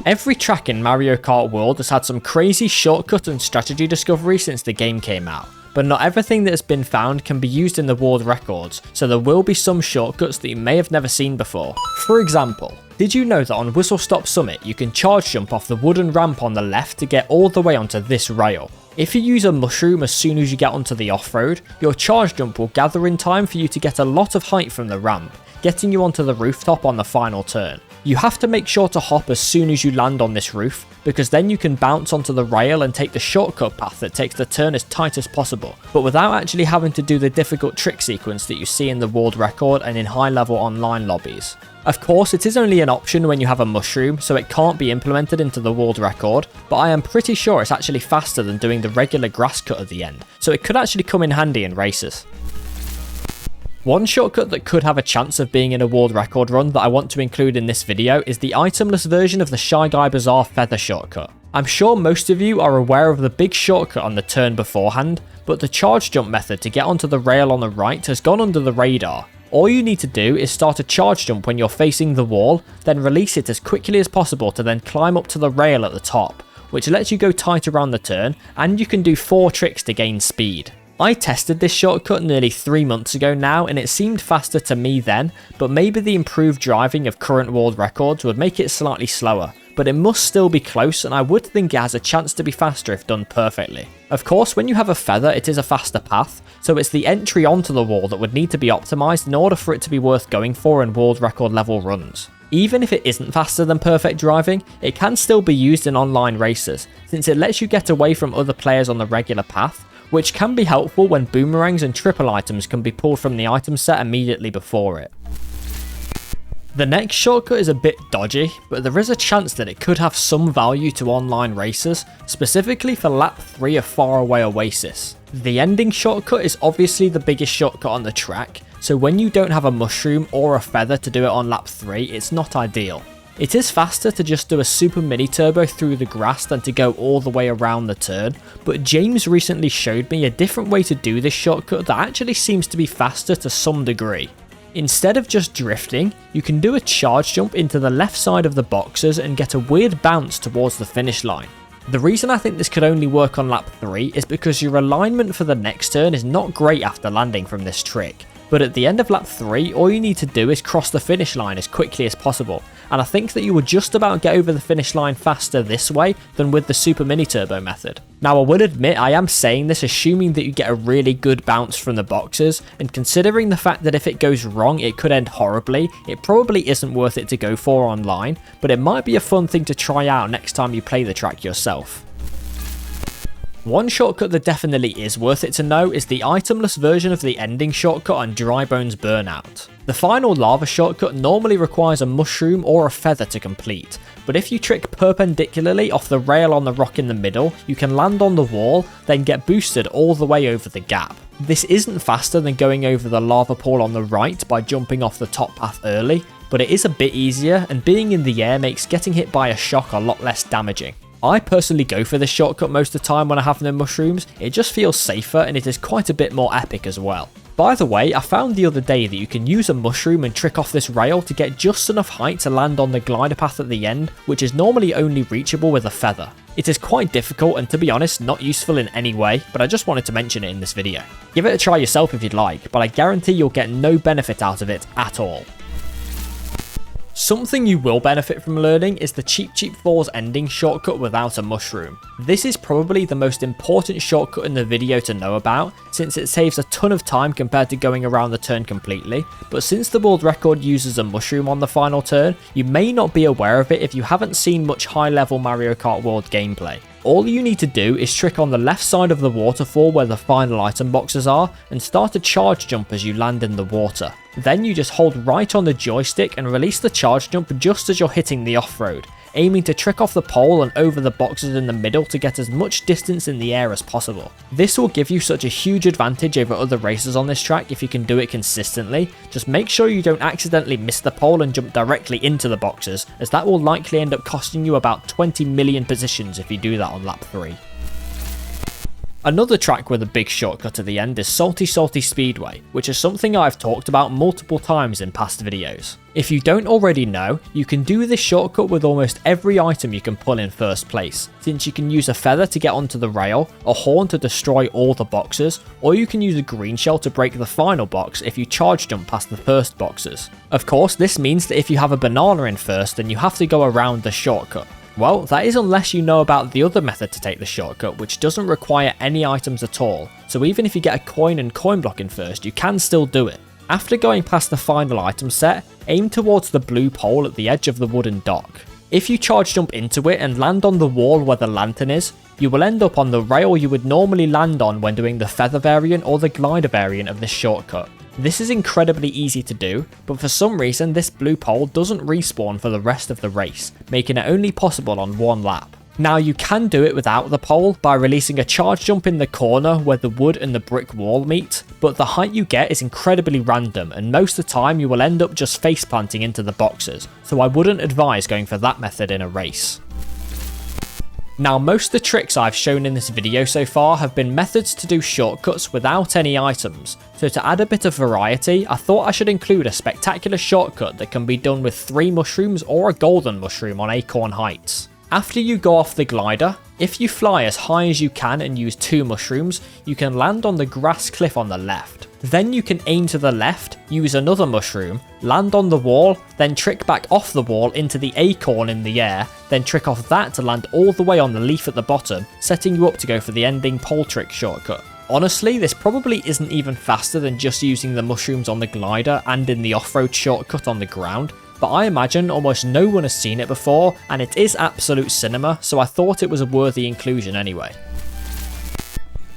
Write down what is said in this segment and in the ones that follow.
Every track in Mario Kart World has had some crazy shortcut and strategy discovery since the game came out, but not everything that has been found can be used in the world records, so there will be some shortcuts that you may have never seen before. For example, did you know that on Whistle Stop Summit you can charge jump off the wooden ramp on the left to get all the way onto this rail? If you use a mushroom as soon as you get onto the off-road, your charge jump will gather in time for you to get a lot of height from the ramp, getting you onto the rooftop on the final turn. You have to make sure to hop as soon as you land on this roof, because then you can bounce onto the rail and take the shortcut path that takes the turn as tight as possible, but without actually having to do the difficult trick sequence that you see in the world record and in high level online lobbies. Of course, it is only an option when you have a mushroom, so it can't be implemented into the world record, but I am pretty sure it's actually faster than doing the regular grass cut at the end, so it could actually come in handy in races. One shortcut that could have a chance of being in a world record run that I want to include in this video is the itemless version of the Guy Bazaar feather shortcut. I'm sure most of you are aware of the big shortcut on the turn beforehand, but the charge jump method to get onto the rail on the right has gone under the radar. All you need to do is start a charge jump when you're facing the wall, then release it as quickly as possible to then climb up to the rail at the top, which lets you go tight around the turn, and you can do 4 tricks to gain speed. I tested this shortcut nearly 3 months ago now and it seemed faster to me then, but maybe the improved driving of current world records would make it slightly slower, but it must still be close and I would think it has a chance to be faster if done perfectly. Of course, when you have a feather it is a faster path, so it's the entry onto the wall that would need to be optimised in order for it to be worth going for in world record level runs. Even if it isn't faster than perfect driving, it can still be used in online races, since it lets you get away from other players on the regular path, which can be helpful when boomerangs and triple items can be pulled from the item set immediately before it. The next shortcut is a bit dodgy, but there is a chance that it could have some value to online races, specifically for lap 3 of Faraway Oasis. The ending shortcut is obviously the biggest shortcut on the track, so when you don't have a mushroom or a feather to do it on lap 3, it's not ideal. It is faster to just do a super mini turbo through the grass than to go all the way around the turn, but James recently showed me a different way to do this shortcut that actually seems to be faster to some degree. Instead of just drifting, you can do a charge jump into the left side of the boxes and get a weird bounce towards the finish line. The reason I think this could only work on lap 3 is because your alignment for the next turn is not great after landing from this trick. But at the end of lap 3, all you need to do is cross the finish line as quickly as possible, and I think that you would just about get over the finish line faster this way than with the super mini turbo method. Now I will admit I am saying this assuming that you get a really good bounce from the boxes, and considering the fact that if it goes wrong it could end horribly, it probably isn't worth it to go for online, but it might be a fun thing to try out next time you play the track yourself. One shortcut that definitely is worth it to know is the itemless version of the ending shortcut on Bones Burnout. The final lava shortcut normally requires a mushroom or a feather to complete, but if you trick perpendicularly off the rail on the rock in the middle, you can land on the wall, then get boosted all the way over the gap. This isn't faster than going over the lava pool on the right by jumping off the top path early, but it is a bit easier, and being in the air makes getting hit by a shock a lot less damaging. I personally go for this shortcut most of the time when I have no mushrooms, it just feels safer and it is quite a bit more epic as well. By the way, I found the other day that you can use a mushroom and trick off this rail to get just enough height to land on the glider path at the end, which is normally only reachable with a feather. It is quite difficult and to be honest not useful in any way, but I just wanted to mention it in this video. Give it a try yourself if you'd like, but I guarantee you'll get no benefit out of it at all. Something you will benefit from learning is the Cheep Cheep Falls ending shortcut without a mushroom. This is probably the most important shortcut in the video to know about, since it saves a ton of time compared to going around the turn completely, but since the world record uses a mushroom on the final turn, you may not be aware of it if you haven't seen much high level Mario Kart World gameplay. All you need to do is trick on the left side of the waterfall where the final item boxes are and start a charge jump as you land in the water. Then you just hold right on the joystick and release the charge jump just as you're hitting the off-road, aiming to trick off the pole and over the boxes in the middle to get as much distance in the air as possible. This will give you such a huge advantage over other racers on this track if you can do it consistently. Just make sure you don't accidentally miss the pole and jump directly into the boxes, as that will likely end up costing you about 20 million positions if you do that on lap 3. Another track with a big shortcut at the end is Salty Salty Speedway, which is something I've talked about multiple times in past videos. If you don't already know, you can do this shortcut with almost every item you can pull in first place, since you can use a feather to get onto the rail, a horn to destroy all the boxes, or you can use a green shell to break the final box if you charge jump past the first boxes. Of course, this means that if you have a banana in first, then you have to go around the shortcut. Well, that is unless you know about the other method to take the shortcut, which doesn't require any items at all, so even if you get a coin and coin block in first, you can still do it. After going past the final item set, aim towards the blue pole at the edge of the wooden dock. If you charge jump into it and land on the wall where the lantern is, you will end up on the rail you would normally land on when doing the feather variant or the glider variant of this shortcut. This is incredibly easy to do, but for some reason this blue pole doesn't respawn for the rest of the race, making it only possible on one lap. Now you can do it without the pole by releasing a charge jump in the corner where the wood and the brick wall meet, but the height you get is incredibly random and most of the time you will end up just face planting into the boxes, so I wouldn't advise going for that method in a race. Now most of the tricks I've shown in this video so far have been methods to do shortcuts without any items, so to add a bit of variety I thought I should include a spectacular shortcut that can be done with 3 mushrooms or a golden mushroom on Acorn Heights. After you go off the glider, if you fly as high as you can and use 2 mushrooms, you can land on the grass cliff on the left. Then you can aim to the left, use another mushroom, land on the wall, then trick back off the wall into the acorn in the air, then trick off that to land all the way on the leaf at the bottom, setting you up to go for the ending pole trick shortcut. Honestly, this probably isn't even faster than just using the mushrooms on the glider and in the off-road shortcut on the ground, but I imagine almost no one has seen it before, and it is absolute cinema, so I thought it was a worthy inclusion anyway.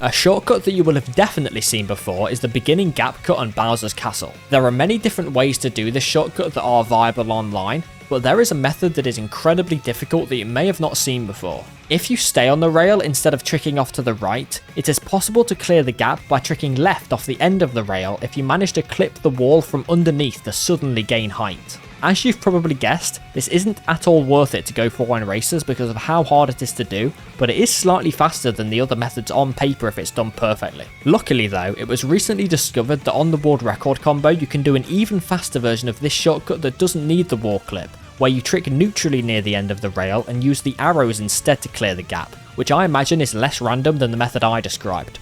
A shortcut that you will have definitely seen before is the beginning gap cut on Bowser's Castle. There are many different ways to do this shortcut that are viable online, but there is a method that is incredibly difficult that you may have not seen before. If you stay on the rail instead of tricking off to the right, it is possible to clear the gap by tricking left off the end of the rail if you manage to clip the wall from underneath to suddenly gain height. As you've probably guessed, this isn't at all worth it to go for in races because of how hard it is to do, but it is slightly faster than the other methods on paper if it's done perfectly. Luckily though, it was recently discovered that on the world record combo you can do an even faster version of this shortcut that doesn't need the wall clip, where you trick neutrally near the end of the rail and use the arrows instead to clear the gap, which I imagine is less random than the method I described.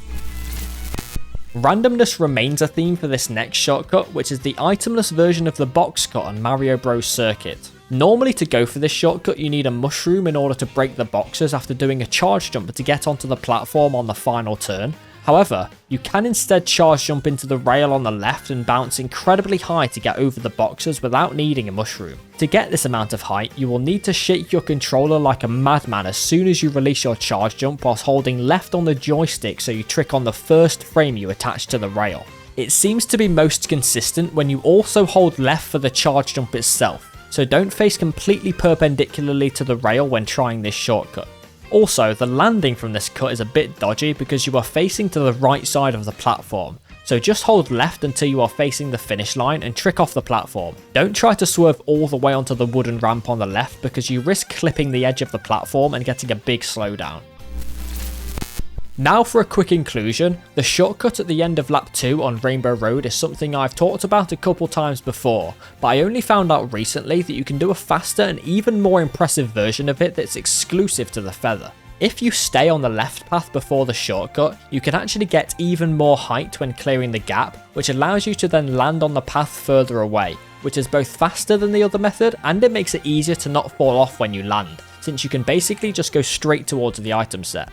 Randomness remains a theme for this next shortcut, which is the itemless version of the box cut on Mario Bros circuit. Normally to go for this shortcut you need a mushroom in order to break the boxes after doing a charge jump to get onto the platform on the final turn. However, you can instead charge jump into the rail on the left and bounce incredibly high to get over the boxes without needing a mushroom. To get this amount of height, you will need to shake your controller like a madman as soon as you release your charge jump whilst holding left on the joystick so you trick on the first frame you attach to the rail. It seems to be most consistent when you also hold left for the charge jump itself, so don't face completely perpendicularly to the rail when trying this shortcut. Also, the landing from this cut is a bit dodgy because you are facing to the right side of the platform, so just hold left until you are facing the finish line and trick off the platform. Don't try to swerve all the way onto the wooden ramp on the left because you risk clipping the edge of the platform and getting a big slowdown. Now for a quick inclusion, the shortcut at the end of lap 2 on Rainbow Road is something I've talked about a couple times before, but I only found out recently that you can do a faster and even more impressive version of it that's exclusive to the feather. If you stay on the left path before the shortcut, you can actually get even more height when clearing the gap, which allows you to then land on the path further away, which is both faster than the other method and it makes it easier to not fall off when you land, since you can basically just go straight towards the item set.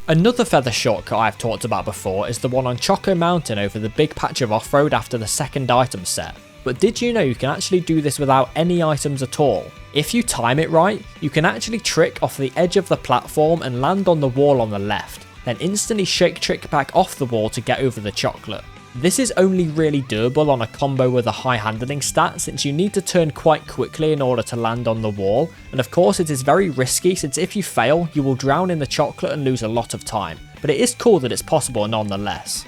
Another feather shortcut I've talked about before is the one on Choco Mountain over the big patch of off-road after the second item set. But did you know you can actually do this without any items at all? If you time it right, you can actually trick off the edge of the platform and land on the wall on the left, then instantly shake trick back off the wall to get over the chocolate. This is only really doable on a combo with a high handling stat since you need to turn quite quickly in order to land on the wall, and of course it is very risky since if you fail you will drown in the chocolate and lose a lot of time, but it is cool that it's possible nonetheless.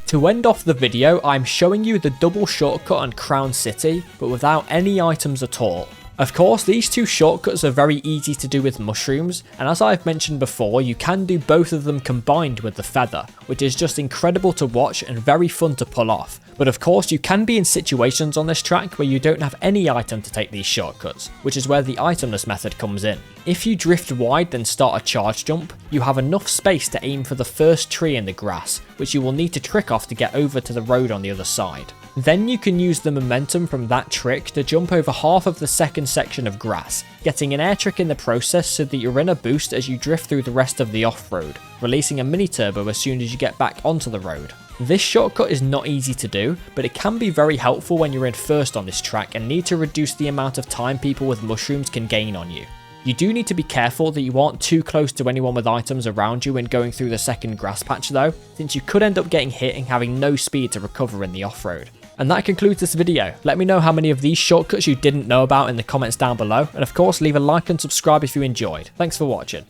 To end off the video, I'm showing you the double shortcut on Crown City, but without any items at all. Of course, these two shortcuts are very easy to do with mushrooms, and as I've mentioned before, you can do both of them combined with the feather, which is just incredible to watch and very fun to pull off. But of course, you can be in situations on this track where you don't have any item to take these shortcuts, which is where the itemless method comes in. If you drift wide then start a charge jump, you have enough space to aim for the first tree in the grass, which you will need to trick off to get over to the road on the other side. Then you can use the momentum from that trick to jump over half of the second section of grass, getting an air trick in the process so that you're in a boost as you drift through the rest of the off-road, releasing a mini turbo as soon as you get back onto the road. This shortcut is not easy to do, but it can be very helpful when you're in first on this track and need to reduce the amount of time people with mushrooms can gain on you. You do need to be careful that you aren't too close to anyone with items around you when going through the second grass patch though, since you could end up getting hit and having no speed to recover in the off-road. And that concludes this video. Let me know how many of these shortcuts you didn't know about in the comments down below, and of course leave a like and subscribe if you enjoyed. Thanks for watching.